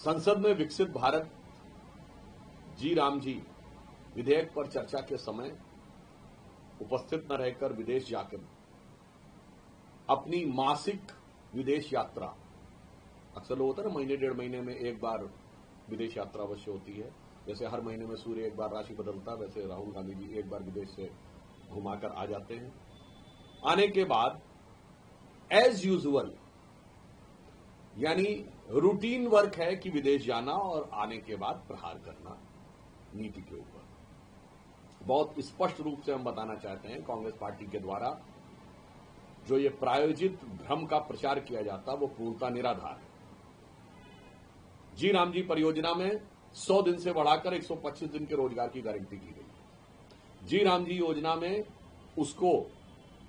संसद में विकसित भारत जी राम जी विधेयक पर चर्चा के समय उपस्थित न रहकर विदेश जाकर अपनी मासिक विदेश यात्रा, अक्सर लोग होता है ना महीने डेढ़ महीने में एक बार विदेश यात्रा अवश्य होती है, जैसे हर महीने में सूर्य एक बार राशि बदलता, वैसे राहुल गांधी जी एक बार विदेश से घुमाकर आ जाते हैं। आने के बाद एज यूजुअल यानी रूटीन वर्क है कि विदेश जाना और आने के बाद प्रहार करना नीति के ऊपर। बहुत स्पष्ट रूप से हम बताना चाहते हैं, कांग्रेस पार्टी के द्वारा जो ये प्रायोजित भ्रम का प्रचार किया जाता वो पूर्णतः निराधार है। जी राम जी परियोजना में 100 दिन से बढ़ाकर 125 दिन के रोजगार की गारंटी की गई है। जी राम जी योजना में उसको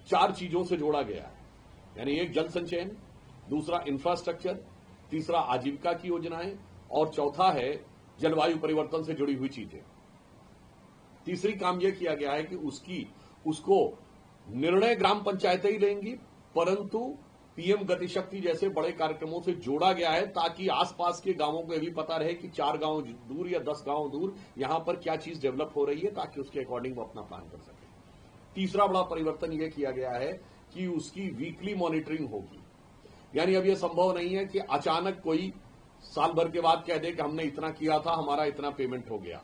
4 चीजों से जोड़ा गया है, यानी एक जल संचयन, दूसरा इंफ्रास्ट्रक्चर, तीसरा आजीविका की योजनाएं और चौथा है जलवायु परिवर्तन से जुड़ी हुई चीजें। तीसरी काम यह किया गया है कि उसको निर्णय ग्राम पंचायतें ही लेंगी, परंतु पीएम गतिशक्ति जैसे बड़े कार्यक्रमों से जोड़ा गया है ताकि आसपास के गांवों को यह भी पता रहे कि 4 गांव दूर या 10 गांव दूर यहां पर क्या चीज डेवलप हो रही है, ताकि उसके अकॉर्डिंग वो अपना प्लान कर सके। तीसरा बड़ा परिवर्तन यह किया गया है कि उसकी वीकली मॉनिटरिंग होगी, यानी अब यह संभव नहीं है कि अचानक कोई साल भर के बाद कह दे कि हमने इतना किया था, हमारा इतना पेमेंट हो गया।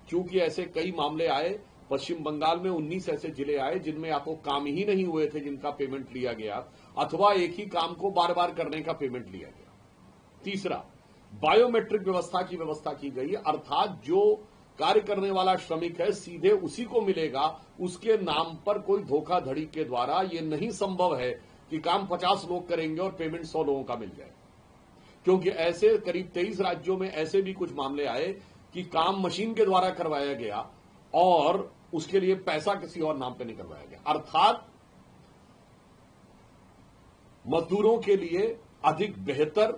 क्योंकि ऐसे कई मामले आए, पश्चिम बंगाल में 19 ऐसे जिले आए जिनमें या तो काम ही नहीं हुए थे जिनका पेमेंट लिया गया, अथवा एक ही काम को बार बार करने का पेमेंट लिया गया। तीसरा, बायोमेट्रिक व्यवस्था की व्यवस्था की गई, अर्थात जो कार्य करने वाला श्रमिक है सीधे उसी को मिलेगा, उसके नाम पर कोई धोखाधड़ी के द्वारा यह नहीं संभव है कि काम 50 लोग करेंगे और पेमेंट 100 लोगों का मिल जाए। क्योंकि ऐसे करीब 23 राज्यों में ऐसे भी कुछ मामले आए कि काम मशीन के द्वारा करवाया गया और उसके लिए पैसा किसी और नाम पे नहीं करवाया गया, अर्थात मजदूरों के लिए अधिक बेहतर,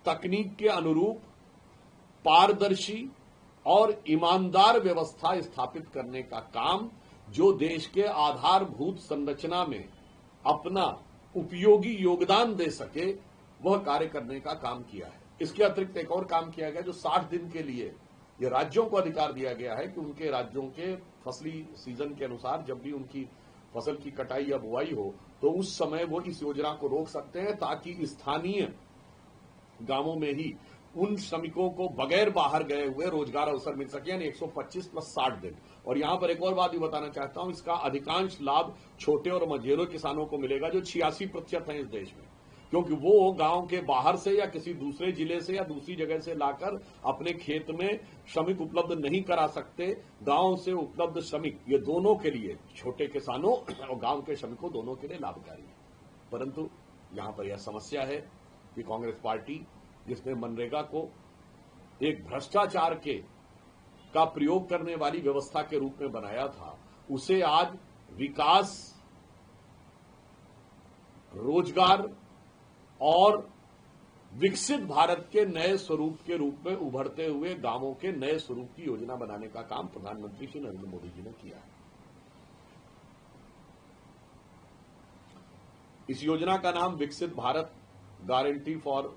तकनीक के अनुरूप, पारदर्शी और ईमानदार व्यवस्था स्थापित करने का काम जो देश के आधारभूत संरचना में अपना उपयोगी योगदान दे सके, वह कार्य करने का काम किया है। इसके अतिरिक्त एक और काम किया गया जो 60 दिन के लिए ये राज्यों को अधिकार दिया गया है कि उनके राज्यों के फसली सीजन के अनुसार जब भी उनकी फसल की कटाई या बुआई हो तो उस समय वो इस योजना को रोक सकते हैं, ताकि स्थानीय गांवों में ही उन श्रमिकों को बगैर बाहर गए हुए रोजगार अवसर मिल सके, यानी 125 + 60 दिन। और यहां पर एक और बात भी बताना चाहता हूं, इसका अधिकांश लाभ छोटे और मझोले किसानों को मिलेगा जो 86% हैं इस देश में, क्योंकि वो गांव के बाहर से या किसी दूसरे जिले से या दूसरी जगह से लाकर अपने खेत में श्रमिक उपलब्ध नहीं करा सकते। गांव से उपलब्ध श्रमिक ये दोनों के लिए, छोटे किसानों और गांव के श्रमिकों दोनों के लिए लाभकारी है। परंतु यहां पर यह समस्या है कि कांग्रेस पार्टी जिसने मनरेगा को एक भ्रष्टाचार का प्रयोग करने वाली व्यवस्था के रूप में बनाया था, उसे आज विकास, रोजगार और विकसित भारत के नए स्वरूप के रूप में उभरते हुए गांवों के नए स्वरूप की योजना बनाने का काम प्रधानमंत्री श्री नरेंद्र मोदी जी ने किया है। इस योजना का नाम विकसित भारत गारंटी फॉर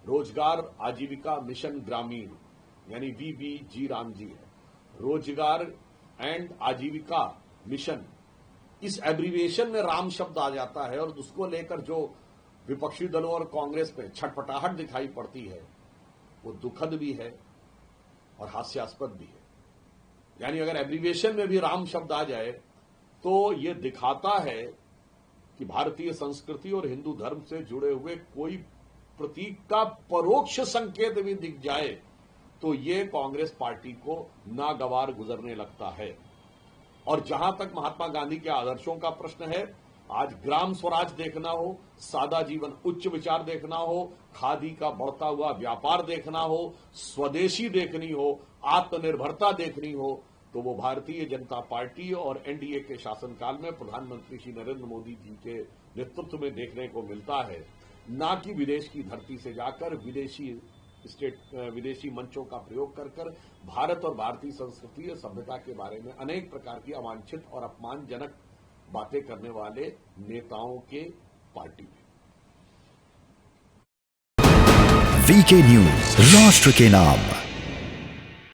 रोजगार आजीविका मिशन ग्रामीण यानी VBG राम जी है। रोजगार एंड आजीविका मिशन, इस एब्रीविएशन में राम शब्द आ जाता है और उसको लेकर जो विपक्षी दलों और कांग्रेस में छटपटाहट दिखाई पड़ती है वो दुखद भी है और हास्यास्पद भी है। यानी अगर एब्रीविएशन में भी राम शब्द आ जाए तो ये दिखाता है कि भारतीय संस्कृति और हिंदू धर्म से जुड़े हुए कोई प्रतीक का परोक्ष संकेत भी दिख जाए तो ये कांग्रेस पार्टी को नागवार गुजरने लगता है। और जहां तक महात्मा गांधी के आदर्शों का प्रश्न है, आज ग्राम स्वराज देखना हो, सादा जीवन उच्च विचार देखना हो, खादी का बढ़ता हुआ व्यापार देखना हो, स्वदेशी देखनी हो, आत्मनिर्भरता देखनी हो, तो वो भारतीय जनता पार्टी और एनडीए के शासनकाल में प्रधानमंत्री श्री नरेंद्र मोदी जी के नेतृत्व में देखने को मिलता है, ना कि विदेश की धरती से जाकर विदेशी मंचों का प्रयोग कर भारत और भारतीय संस्कृति और सभ्यता के बारे में अनेक प्रकार की अवांछित और अपमानजनक बातें करने वाले नेताओं के पार्टी में। वीके न्यूज, राष्ट्र के नाम।